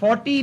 40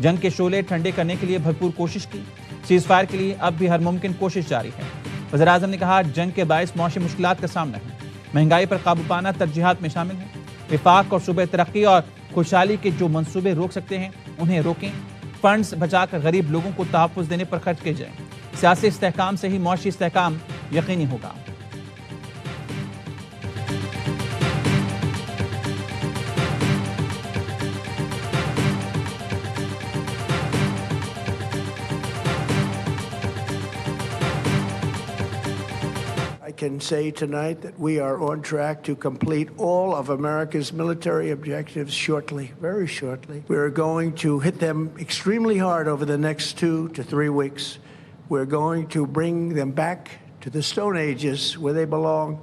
جنگ کے شعلے ٹھنڈے کرنے کے لیے بھرپور کوشش کی. سیز فائر کے لیے اب بھی ہر ممکن کوشش جاری ہے. وزیراعظم نے کہا جنگ کے باعث معاشی مشکلات کا سامنا ہے. مہنگائی پر قابو پانا ترجیحات میں شامل ہے. وفاق اور صوبہ ترقی اور خوشحالی کے جو منصوبے روک سکتے ہیں انہیں روکیں. فنڈز بچا کر غریب لوگوں کو تحفظ دینے پر خرچ کیے جائیں. سیاسی استحکام سے ہی معاشی استحکام یقینی ہوگا. I can say tonight that we are on track to complete all of America's military objectives shortly, very shortly. We are going to hit them extremely hard over the next 2 to 3 weeks. We're going to bring them back to the Stone Ages where they belong.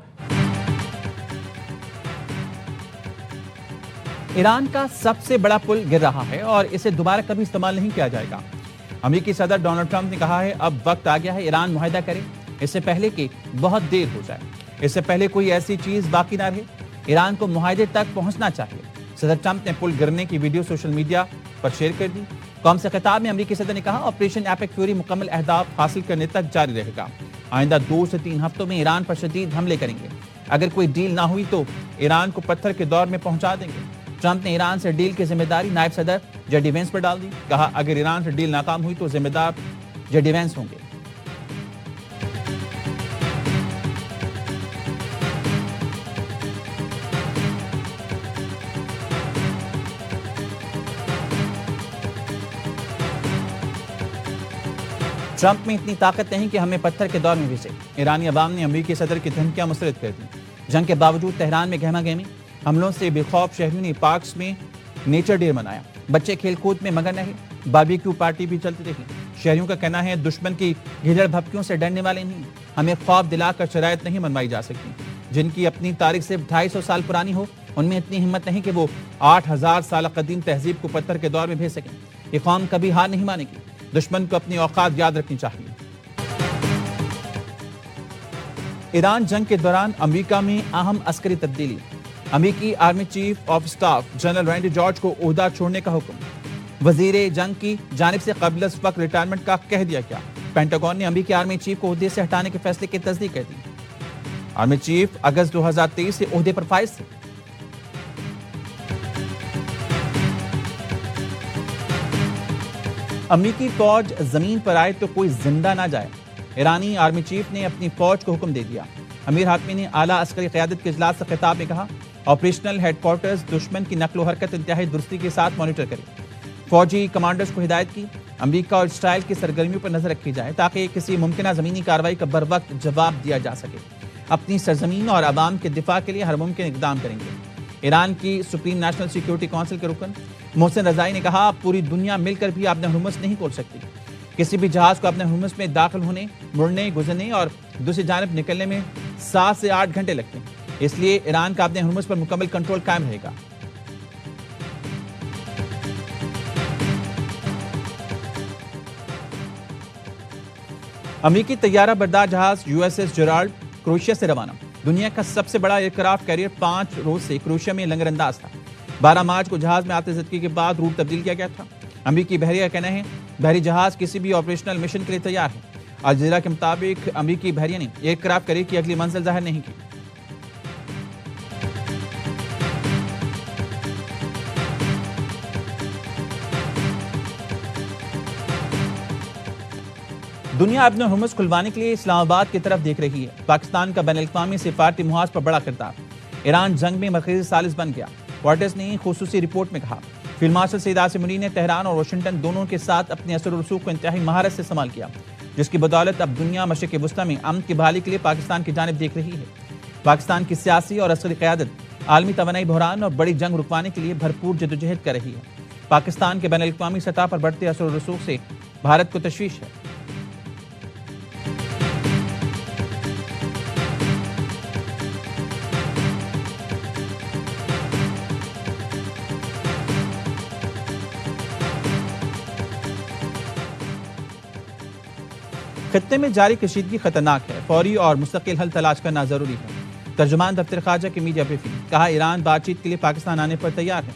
Iran کا سب سے بڑا پل گر رہا ہے اور اسے دوبارہ کبھی استعمال نہیں کیا جائے گا. امریکی صدر ڈونلڈ ٹرمپ نے کہا ہے اب وقت آ گیا ہے ایران معاہدہ کرے اس سے پہلے کہ بہت دیر ہو جائے. اس سے پہلے کوئی ایسی چیز باقی نہ رہے. ایران کو معاہدے تک پہنچنا چاہیے. صدر ٹرمپ نے پل گرنے کی ویڈیو سوشل میڈیا پر شیئر کر دی. قوم سے خطاب میں امریکی صدر نے کہا آپریشن ایپک فیوری مکمل اہداف حاصل کرنے تک جاری رہے گا. آئندہ 2 سے 3 ہفتوں میں ایران پر شدید حملے کریں گے. اگر کوئی ڈیل نہ ہوئی تو ایران کو پتھر کے دور میں پہنچا دیں گے. ٹرمپ نے ایران سے ڈیل کی ذمہ داری نائب صدر جے ڈی وینس پر ڈال دی. کہا اگر ایران سے ڈیل ناکام ہوئی تو ذمہ دار جے ڈی وینس ہوں گے. ٹرمپ میں اتنی طاقت نہیں کہ ہمیں پتھر کے دور میں بھیجے. ایرانی عوام نے امریکی صدر کی دھمکیاں مسترد کر دی. جنگ کے باوجود تہران میں گہما گہمی حملوں سے بے خوف شہریوں نے پارکس میں نیچر ڈے منایا. بچے کھیل کود میں مگن رہے. باربیکیو پارٹی بھی چلتی رہی. شہریوں کا کہنا ہے دشمن کی گھیڑ بھپکیوں سے ڈرنے والے نہیں. ہمیں خوف دلا کر شرائط نہیں منوائی جا سکتی. جن کی اپنی تاریخ صرف 250 سال پرانی ہو ان میں اتنی ہمت نہیں کہ وہ 8000 سال قدیم تہذیب کو پتھر کے دور میں بھیج سکیں. یہ قوم کبھی ہار نہیں مانے گی. دشمن کو اپنی اوقات یاد رکھنی چاہیے. ایران جنگ کے دوران امریکہ میں اہم عسکری تبدیلی. امریکی army chief of staff general رینڈی George کو عہدہ چھوڑنے کا حکم. وزیر جنگ کی جانب سے قبل از وقت ریٹائرمنٹ کا کہہ دیا گیا. پینٹاگون نے امریکی آرمی چیف کو عہدے سے ہٹانے کے فیصلے کی تصدیق کر دی. آرمی چیف اگست 2023 سے عہدے پر فائز تھے. امریکی فوج زمین پر آئے تو کوئی زندہ نہ جائے. ایرانی آرمی چیف نے اپنی فوج کو حکم دے دیا. امیر حاتمی نے اعلیٰ عسکری قیادت کے اجلاس سے خطاب میں کہا آپریشنل ہیڈ کوارٹرز دشمن کی نقل و حرکت انتہائی درستی کے ساتھ مانیٹر کرے. فوجی کمانڈرز کو ہدایت کی امریکہ اور اسرائیل کی سرگرمیوں پر نظر رکھی جائے تاکہ کسی ممکنہ زمینی کارروائی کا بروقت جواب دیا جا سکے. اپنی سرزمین اور عوام کے دفاع کے لیے ہر ممکن اقدام کریں گے. ایران کی سپریم نیشنل سیکیورٹی کونسل کے رکن محسن رضائی نے کہا پوری دنیا مل کر بھی اپنے ہرمز نہیں کھول سکتی. کسی بھی جہاز کو اپنے ہرمز میں داخل ہونے مڑنے گزرنے اور دوسری جانب نکلنے میں 7 سے 8 گھنٹے لگتے ہیں. اس لیے ایران کا اپنے ہرمز پر مکمل کنٹرول قائم رہے گا. امریکی طیارہ بردار جہاز یو ایس ایس جیرالڈ کروشیا سے روانہ. دنیا کا سب سے بڑا ایئرکرافٹ کیریئر 5 روز سے کروشیا میں لنگر انداز تھا. 12 مارچ کو جہاز میں آتش زدگی کے بعد روٹ تبدیل کیا گیا تھا. امریکی بحریہ کا کہنا ہے بحری جہاز کسی بھی آپریشنل مشن کے لیے تیار ہے. الجزیرہ کے مطابق امریکی بحریہ نے ایئرکرافٹ کیریئر کی اگلی منزل ظاہر نہیں کی. دنیا اپنے ہرمز کھلوانے کے لیے اسلام آباد کی طرف دیکھ رہی ہے. پاکستان کا بین الاقوامی سفارتی محاذ پر بڑا کردار. ایران جنگ میں مرکزی ثالث بن گیا. وارٹرز نے خصوصی رپورٹ میں کہا فیلڈ مارشل سعید عاصم منیر نے تہران اور واشنگٹن دونوں کے ساتھ اپنے اثر و رسوخ کو انتہائی مہارت سے استعمال کیا جس کی بدولت اب دنیا مشرق وسطیٰ میں امن کی بحالی کے لیے پاکستان کی جانب دیکھ رہی ہے. پاکستان کی سیاسی اور عسکری قیادت عالمی توانائی بحران اور بڑی جنگ رکوانے کے لیے بھرپور جدوجہد کر رہی ہے. پاکستان کے بین الاقوامی سطح پر بڑھتے اثر و رسوخ سے بھارت کو تشویش ہے. خطے میں جاری کشیدگی خطرناک ہے. فوری اور مستقل حل تلاش کرنا ضروری ہے. ترجمان دفتر خارجہ کی میڈیا بریفنگ. کہا ایران بات چیت کے لیے پاکستان آنے پر تیار ہے.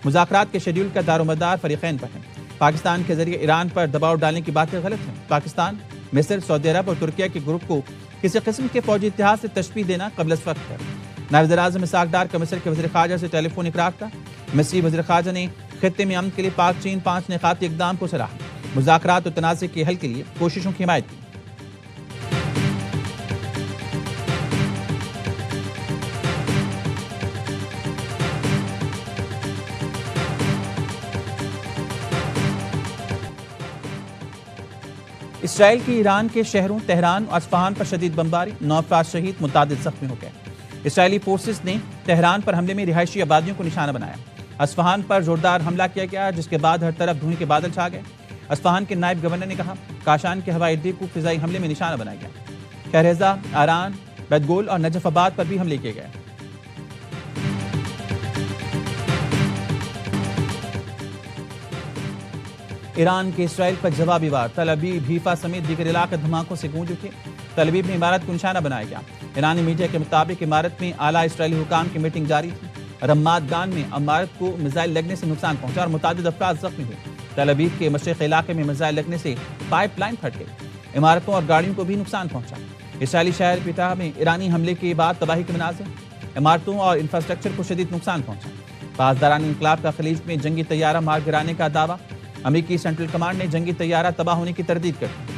مذاکرات کے شیڈول کا دار و مدار فریقین پر ہے. پاکستان کے ذریعے ایران پر دباؤ ڈالنے کی باتیں غلط ہیں. پاکستان، مصر، سعودی عرب اور ترکیہ کے گروپ کو کسی قسم کے فوجی اتحاد سے تشبیہ دینا قبل از وقت ہے. نائب وزیر اعظم اسحاق ڈار کا مصر کے وزیر خارجہ سے ٹیلی فونک رابطہ. مصری وزیر خارجہ نے خطے میں امن کے لیے پاک چین 5 نکاتی اقدام کو سراہا. مذاکرات اور تنازع کے حل کے لیے کوششوں کی حمایت کی. اسرائیل کی ایران کے شہروں تہران اور اصفہان پر شدید بمباری، 9 افراد شہید، متعدد زخمی ہو گئے. اسرائیلی فورسز نے تہران پر حملے میں رہائشی آبادیوں کو نشانہ بنایا. اصفہان پر زوردار حملہ کیا گیا جس کے بعد ہر طرف دھوئیں کے بادل چھا گئے. اصفہان کے نائب گورنر نے کہا کاشان کے ہوائی اڈے کو فضائی حملے میں نشانہ بنایا گیا. شہرزہ، آران، بیت گول اور نجف آباد پر بھی حملے کیے گئے. ایران کے اسرائیل پر جوابی وار، تل ابیب، حیفا سمیت دیگر علاقے دھماکوں سے گونج اٹھے. تل ابیب میں عمارت کو نشانہ بنایا گیا. ایرانی میڈیا کے مطابق عمارت میں اعلیٰ اسرائیلی حکام کی میٹنگ جاری تھی. رماد گان میں عمارت کو میزائل لگنے سے نقصان پہنچا اور متعدد افراد زخمی ہوئے. تل ابیب کے مشرقی علاقے میں میزائل لگنے سے پائپ لائن پھٹ گئی. عمارتوں اور گاڑیوں کو بھی نقصان پہنچا. اسرائیلی شہر پیٹا میں ایرانی حملے کے بعد تباہی کے مناظر، عمارتوں اور انفراسٹرکچر کو شدید نقصان پہنچا. پاسداران انقلاب کا خلیج میں جنگی طیارہ مار گرانے کا دعویٰ. امریکی سینٹرل کمانڈ نے جنگی طیارہ تباہ ہونے کی تردید کر دی.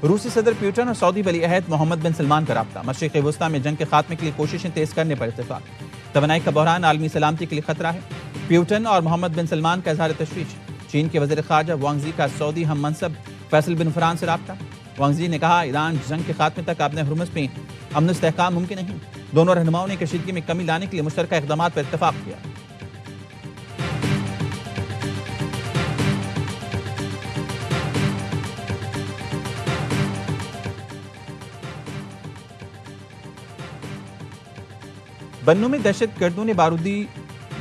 روسی صدر پیوٹن اور سعودی ولی عہد محمد بن سلمان کا رابطہ. مشرق وسطیٰ میں جنگ کے خاتمے کے لیے کوششیں تیز کرنے پر اتفاق. توانائی کا بحران عالمی سلامتی کے لیے خطرہ ہے. پیوٹن اور محمد بن سلمان کا اظہار تشویش. چین کے وزیر خارجہ وانگ زی کا سعودی ہم منصب فیصل بن فرحان سے رابطہ. وانگ زی نے کہا ایران جنگ کے خاتمے تک اپنے حرمت میں امن و استحکام ممکن نہیں. دونوں رہنماؤں نے کشیدگی میں کمی لانے کے لیے مشترکہ اقدامات پر اتفاق کیا. بنوں میں دہشت گردوں نے بارودی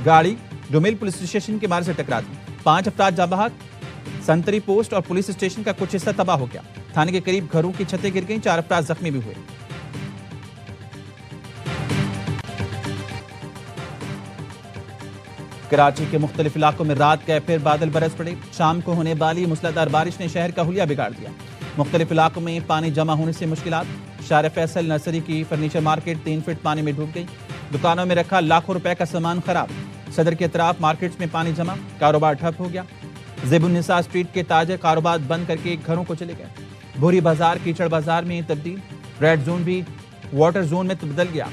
گاڑی ڈومیل پولیس اسٹیشن کے مارے سے ٹکرا دی. 5 افراد جاں بحق. سنتری پوسٹ اور پولیس اسٹیشن کا کچھ حصہ تباہ ہو گیا. تھانے کے قریب گھروں کی چھتیں گر گئیں. 4 افراد زخمی بھی ہوئے. کراچی کے مختلف علاقوں میں رات گئے پھر بادل برس پڑے. شام کو ہونے والی موسلادھار بارش نے شہر کا حلیہ بگاڑ دیا. مختلف علاقوں میں پانی جمع ہونے سے مشکلات. شارع فیصل نرسری کی فرنیچر مارکیٹ 3 فٹ پانی میں ڈوب گئی. دکانوں میں رکھا لاکھوں روپے کا سامان خراب. صدر کے اطراف مارکیٹس میں پانی جمع. کاروبار ٹھپ ہو گیا. زیب النساء اسٹریٹ کے تاجر کاروبار بند کر کے گھروں کو چلے گئے. بھوری بازار کیچڑ بازار میں تبدیل. ریڈ زون بھی واٹر زون میں بدل گیا.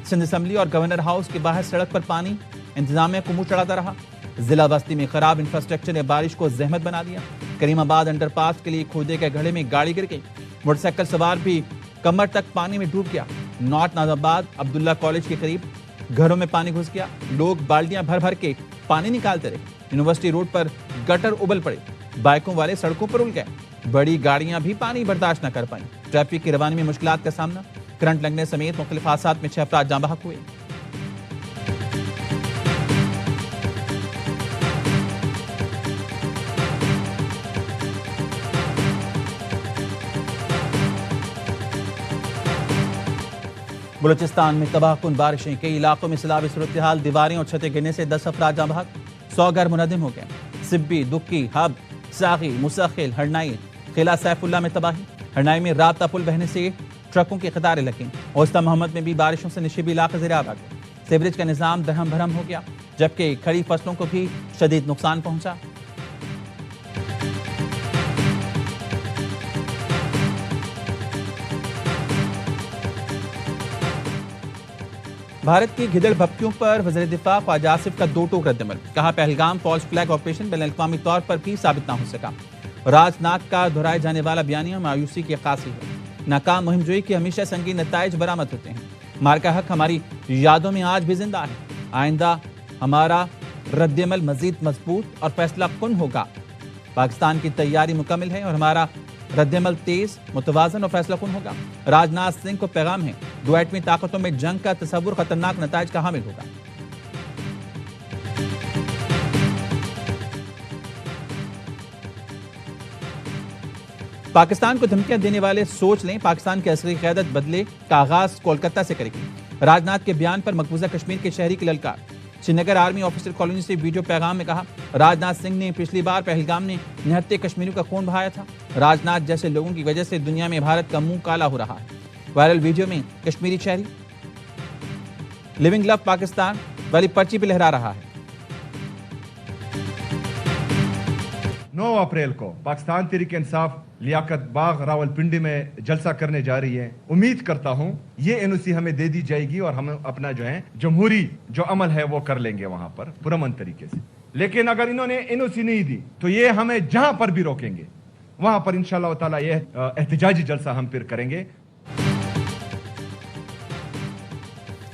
سندھ اسمبلی اور گورنر ہاؤس کے باہر سڑک پر پانی. انتظامیہ کو منہ چڑھاتا رہا. ضلع بستی میں خراب انفراسٹرکچر نے بارش کو زحمت بنا دیا. کریم آباد انڈر پاس کے لیے کھودے گئے گڑھے میں گاڑی گر گئی. موٹر سائیکل سوار بھی کمر تک پانی میں ڈوب گیا. نارتھ ناظم آباد عبداللہ کالج کے قریب گھروں میں پانی گھس گیا. لوگ بالٹیاں بھر بھر کے پانی نکالتے رہے. یونیورسٹی روڈ پر گٹر ابل پڑے. بائکوں والے سڑکوں پر الگ گئے. بڑی گاڑیاں بھی پانی برداشت نہ کر پائیں. ٹریفک کی روانی میں مشکلات کا سامنا. کرنٹ لگنے سمیت مختلف حادثات میں 6 افراد جاں بحق ہوئے. بلوچستان میں تباہ کن بارشیں. کئی علاقوں میں سیلابی صورتحال. دیواریں اور چھتیں گرنے سے 10 افراد جاں بحق. 100 گھر منہدم ہو گئے. سبی، دکی، ہب، ساغی، مساخل، ہرنائی، قلعہ سیف اللہ میں تباہی. ہرنائی میں رابطہ پل بہنے سے ٹرکوں کی قطاریں لگیں. اوسطی محمد میں بھی بارشوں سے نشیبی علاقے زیر آب آ گئے. سیوریج کا نظام درہم بھرم ہو گیا جبکہ کھڑی فصلوں کو بھی شدید نقصان پہنچا. بھارت کی گھدڑ بھپکیوں پر وزیر دفاع خواجہ آصف کا 2 ٹوک رد عمل. کہا پہلگام فالس فلیگ آپریشن بین الاقوامی طور پر بھی ثابت نہ ہو سکا. راج ناگ کا دہرائے جانے والا بیانیہ مایوسی کی عکاسی ہے. ناکام مہم جوئی کے ہمیشہ سنگین نتائج برآمد ہوتے ہیں. مارکا حق ہماری یادوں میں آج بھی زندہ ہے. آئندہ ہمارا رد عمل مزید مضبوط اور فیصلہ کن ہوگا. پاکستان کی تیاری مکمل ہے اور ہمارا رد عمل تیز، متوازن اور فیصلہ کن ہوگا. راجناتھ سنگھ کو پیغام ہے 2 ایٹمی طاقتوں میں جنگ کا تصور خطرناک نتائج کا حامل ہوگا. پاکستان کو دھمکیاں دینے والے سوچ لیں، پاکستان کی عسکری قیادت بدلے کا آغاز کولکتہ سے کرے گی۔ راجناتھ کے بیان پر مقبوضہ کشمیر کے شہری کی للکار۔ سری نگر آرمی آفیسر کالونی سے ویڈیو پیغام میں کہا، راجناتھ سنگھ نے پچھلی بار پہلگام میں 69 کشمیریوں کا خون بہایا تھا۔ راجناتھ جیسے لوگوں کی وجہ سے دنیا میں بھارت کا منہ کالا ہو رہا ہے۔ وائرل ویڈیو میں کشمیری شہری لیونگ لو پاکستان والی پرچی پہ لہرا رہا ہے۔ 9 اپریل کو پاکستان تحریک انصاف لیاقت باغ راولپنڈی میں جلسہ کرنے جا رہی ہے۔ امید کرتا ہوں یہ NOC ہمیں دے دی جائے گی اور ہم اپنا جو ہے جمہوری جو عمل ہے وہ کر لیں گے وہاں پر پرامن طریقے سے۔ لیکن اگر انہوں نے NOC نہیں دی تو یہ ہمیں جہاں پر بھی روکیں گے وہاں پر انشاءاللہ تعالی یہ احتجاجی جلسہ ہم پھر کریں گے۔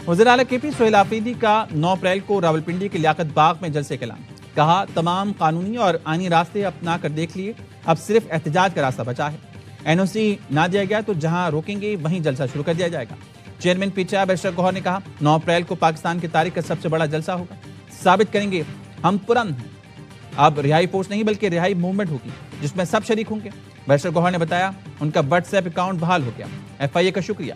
وزیر اعلیٰ KP سہیل آفریدی کا 9 اپریل کو راولپنڈی کے لیاقت باغ میں جلسے کا اعلان۔ کہا، تمام قانونی اور آئینی راستے اپنا کر دیکھ لیے، اب صرف احتجاج کا راستہ بچا ہے۔ NOC نہ دیا گیا تو جہاں روکیں گے وہیں جلسہ شروع کر دیا جائے گا۔ چیئرمین PTI بیرسٹر گوہر نے کہا، 9 اپریل کو پاکستان کی تاریخ کا سب سے بڑا جلسہ ہوگا، ثابت کریں گے ہم پرامن ہیں۔ اب رہائی فورس نہیں بلکہ رہائی موومنٹ ہوگی جس میں سب شریک ہوں گے۔ بیرسٹر گوہر نے بتایا ان کا واٹس ایپ اکاؤنٹ بحال ہو گیا۔ FIA کا شکریہ۔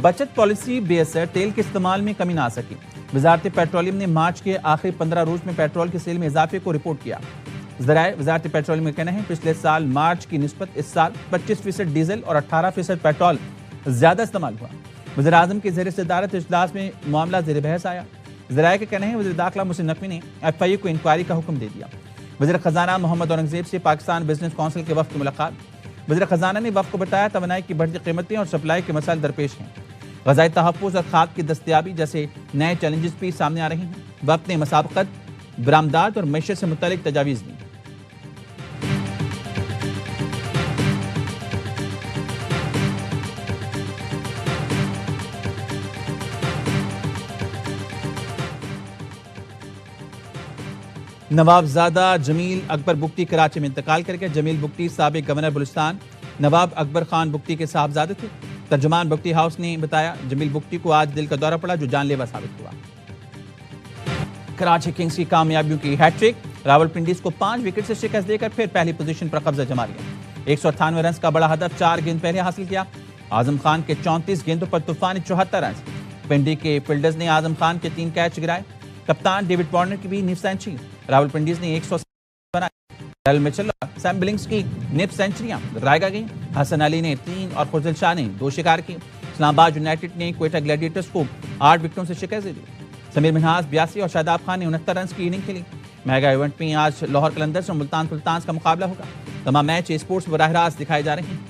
بچت پالیسی بے اثر، تیل کے استعمال میں کمی نہ آ سکی۔ وزارت پیٹرولیم نے مارچ کے آخری 15 روز میں پیٹرول کی سیل میں اضافے کو رپورٹ کیا۔ ذرائع وزارت پیٹرولیم کا کہنا ہے پچھلے سال مارچ کی نسبت اس سال 25% ڈیزل اور 18% پیٹرول زیادہ استعمال ہوا۔ وزیر اعظم کے زیر صدارت اجلاس میں معاملہ زیر بحث آیا۔ ذرائع کا کہنا ہے وزیر داخلہ محسن نقوی نے FIA کو انکوائری کا حکم دے دیا۔ وزیر خزانہ محمد اورنگزیب سے پاکستان بزنس کونسل کے وفد کی ملاقات۔ وزیر خزانہ نے وفد کو بتایا توانائی کی بڑھتی قیمتیں اور سپلائی کے مسائل درپیش ہیں۔ غذائی تحفظ اور کھاد کی دستیابی جیسے نئے چیلنجز بھی سامنے آ رہے ہیں۔ وفد نے مسابقت، برآمدات اور معیشت سے متعلق تجاویز دی۔ نواب زادہ جمیل اکبر بگٹی کراچی میں انتقال کر گئے۔ جمیل بگٹی سابق گورنر بلوچستان نواب اکبر خان بگٹی کے صاحبزادے تھے۔ ترجمان بگٹی ہاؤس نے بتایا جمیل بگٹی کو آج دل کا دورہ پڑا جو جان لیوا ثابت ہوا۔ کراچی کنگز کی کامیابیوں کی ہیٹ ٹرک، راولپنڈیز کو 5 وکٹ سے شکست دے کر پھر پہلی پوزیشن پر قبضہ جما لیا۔ 198 رنز کا بڑا ہدف 4 گیند پہلے حاصل کیا۔ اعظم خان کے 34 گیندوں پر طوفانی 74 رنز۔ پنڈی کے فیلڈرز نے اعظم خان کے 3 کیچ گرائے۔ کپتان ڈیوڈ وارنر کی بھی نیف سینچری۔ راولپنڈیز نے 100 بنائے۔ ڈیل مچل اور سیم بلنگز کی نیف سینچریاں رائے گا گئیں۔ حسن علی نے 3 اور فضل شاہ نے 2 شکار کی۔ اسلام آباد یونائیٹڈ نے کوئٹہ گلیڈیٹرز کو 8 وکٹوں سے شکست دے دی۔ سمیر منہاس 82 اور شاداب خان نے 69 رنز کی اننگ کھیلی۔ میگا ایونٹ میں آج لاہور قلندرز اور ملتان سلطانز کا مقابلہ ہوگا۔ تمام میچ اسپورٹس براہ راست دکھائے جا رہے ہیں۔